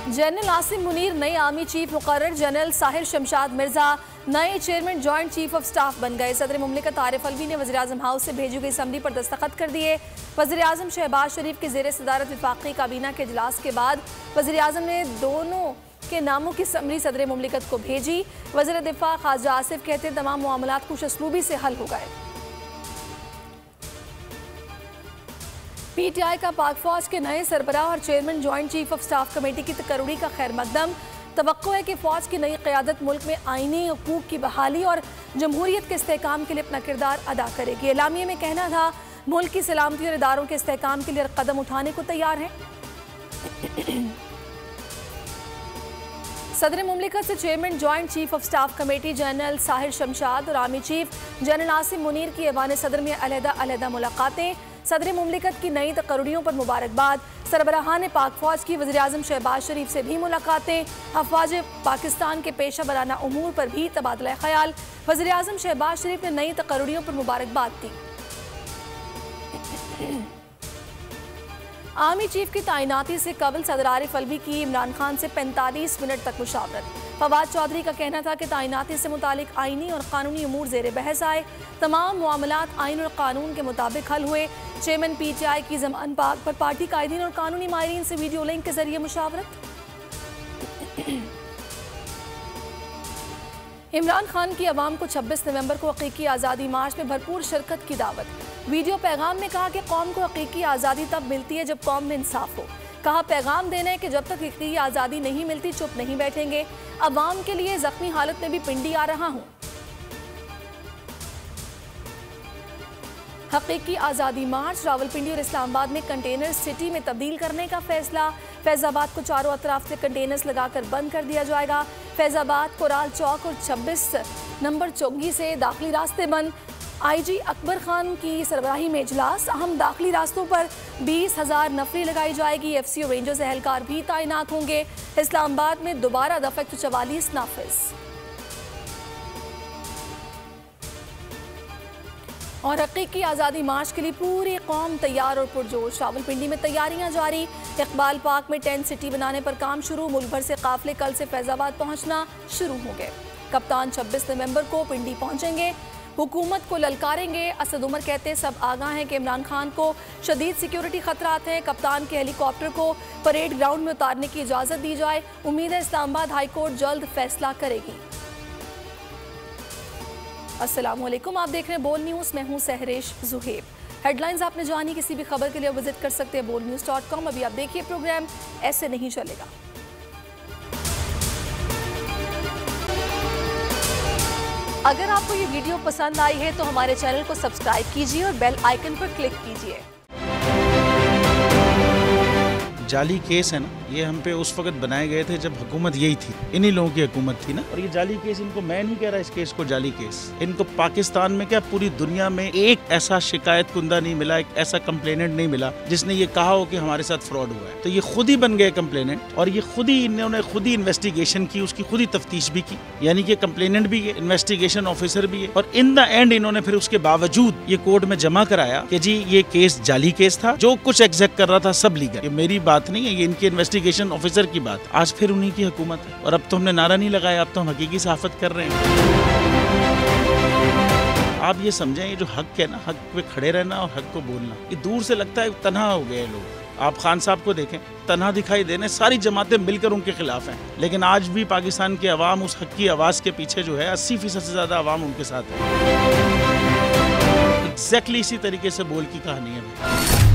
General Asim Munir नए army chief मुकर्रर, general Sahir Shamshad Mirza नए chairman joint chief of staff बन गए। सदर मुमलिकत आरिफ अलवी ने वज़ीर-ए-आज़म हाउस से भेजी गई समरी पर दस्तखत कर दिए। वज़ीर-ए-आज़म शहबाज शरीफ के ज़ेर सदारत वफाकी काबीना के इजलास के बाद वज़ीर-ए-आज़म ने दोनों के नामों की समरी सदर मुमलिकत को भेजी। वज़ीर दिफा ख्वाजा आसिफ कहते हैं तमाम मामलात खुश असलूबी से हल हो गए। पीटीआई का पाक फौज के नए सरबराह और chairman joint chief of staff committee की तकर्री का खैर मकदम। तवक्को है कि फौज की नई क़यादत मुल्क में आईनी हकूक़ की बहाली और जमहूरियत के इस्तेहकाम के लिए अपना किरदार अदा करेगी। एलामिया में कहना था मुल्क की सलामती और इदारों के इस्तेहकाम के लिए कदम उठाने को तैयार है। सदर मुमलिकत से chairman joint chief of staff committee general Sahir Shamshad और army chief general Asim Munir की ऐवान सदर में अलहदा मुलाकातें। सदर मुमलिकत की नई तकर्रियों पर मुबारकबाद। सरबराहान पाक फौज की वज़ीर-ए-आज़म शहबाज शरीफ से भी मुलाकातें। अफवाज पाकिस्तान के पेशा वराना उमूर पर भी तबादला ख्याल। वज़ीर-ए-आज़म शहबाज शरीफ ने नई तकर्रियों पर मुबारकबाद दी। आर्मी चीफ की तैनाती से कबल सदर आरिफ अलवी की इमरान खान से 45 मिनट तक मुशावरत। फवाद चौधरी का कहना था कि तैनाती से मुतालिक आईनी और कानूनी उमूर ज़ेर बहस आए। तमाम मामलात आइन और कानून के मुताबिक हल हुए। चेयरमैन पीटीआई की ज़मान पाक पर पार्टी कायदीन और कानूनी माहिरीन से वीडियो लिंक के जरिए मुशावरत। इमरान खान की अवाम को 26 नवंबर को हकीकी आज़ादी मार्च में भरपूर शिरकत की दावत। वीडियो पैगाम में कहा कि कौम को हकीकी आज़ादी तब मिलती है जब कौम में इंसाफ हो। कहा पैगाम देना है कि जब तक हकीकी आज़ादी नहीं मिलती चुप नहीं बैठेंगे। अवाम के लिए जख्मी हालत में भी पिंडी आ रहा हूँ। हकीकी आज़ादी मार्च। रावलपिंडी और इस्लामाबाद में कंटेनर सिटी में तब्दील करने का फैसला। फैज़ाबाद को चारों अतराफ से कंटेनर्स लगाकर बंद कर दिया जाएगा। फैज़ाबाद, कोराल चौक और 26 नंबर चौंगी से दाखिली रास्ते बंद। आईजी अकबर खान की सरबराही में इजलास। अहम दाखिली रास्तों पर 20,000 नफरी लगाई जाएगी। एफसी और रेंजर्स एहलकार भी तैनात होंगे। इस्लामाबाद में दोबारा दफ़ा 144 नाफिज। और हकीकी आज़ादी मार्च के लिए पूरी कौम तैयार और पुरजोश। रावलपिंडी में तैयारियां जारी। इकबाल पार्क में टेंट सिटी बनाने पर काम शुरू। मुल्क भर से काफिले कल से फैज़ाबाद पहुंचना शुरू हो गए। कप्तान 26 नवंबर को पिंडी पहुंचेंगे। हुकूमत को ललकारेंगे। असद उमर कहते सब आगाह हैं कि इमरान खान को शदीद सिक्योरिटी खतरात हैं। कप्तान के हेलीकॉप्टर को परेड ग्राउंड में उतारने की इजाज़त दी जाए। उम्मीद है इस्लामाबाद हाई कोर्ट जल्द फैसला करेगी। अस्सलाम वालेकुम, आप देख रहे हैं बोल न्यूज़। मैं हूं सहरेश जुहेब। हेडलाइंस आपने जानी। किसी भी खबर के लिए विजिट कर सकते हैं bolnews.com। अभी आप देखिए प्रोग्राम ऐसे नहीं चलेगा। अगर आपको ये वीडियो पसंद आई है तो हमारे चैनल को सब्सक्राइब कीजिए और बेल आइकन पर क्लिक कीजिए। जाली केस है ना, ये हम पे उस वक्त बनाए गए थे जब हुकूमत यही थी, इन्हीं लोगों की हुकूमत थी ना। और ये जाली केस, इनको मैं नहीं कह रहा इस केस को जाली केस, इनको पाकिस्तान में क्या पूरी दुनिया में एक ऐसा शिकायत कुंदा नहीं मिला, एक ऐसा कंप्लेनेंट नहीं मिला जिसने ये कहा हो कि हमारे साथ फ्रॉड हुआ है। तो ये खुद ही बन गए कंप्लेनेंट और ये खुद ही इन्होंने खुद ही इन्वेस्टिगेशन की, उसकी खुद ही तफ्तीश भी की। यानी कि कंप्लेनेंट भी है, इन्वेस्टिगेशन ऑफिसर भी है। और इन द एंड इन्होंने फिर उसके बावजूद ये कोर्ट में जमा कराया कि जी ये केस जाली केस था, जो कुछ एग्जैक्ट कर रहा था सब लीगल। ये मेरी बात नहीं है, ये इनके इन्वेस्टिगेशन ऑफिसर की बात। आज फिर उन्हीं की हुकूमत है और अब तो हमने नारा नहीं लगाया, अब तो हम हकीकी सहाफत कर रहे हैं। आप ये समझें, ये जो हक है ना, हक पे खड़े रहना और हक को बोलना, ये दूर से लगता है तन्हा हो गए लोग। आप खान साहब को देखें, तन्हा दिखाई देने, सारी जमातें मिलकर उनके खिलाफ हैं। लेकिन आज भी पाकिस्तान की आवाम उस हक की आवाज़ के पीछे जो है 80% से ज़्यादा आवाम उनके साथ है। एग्जैक्टली इसी तरीके से बोल की कहानी है।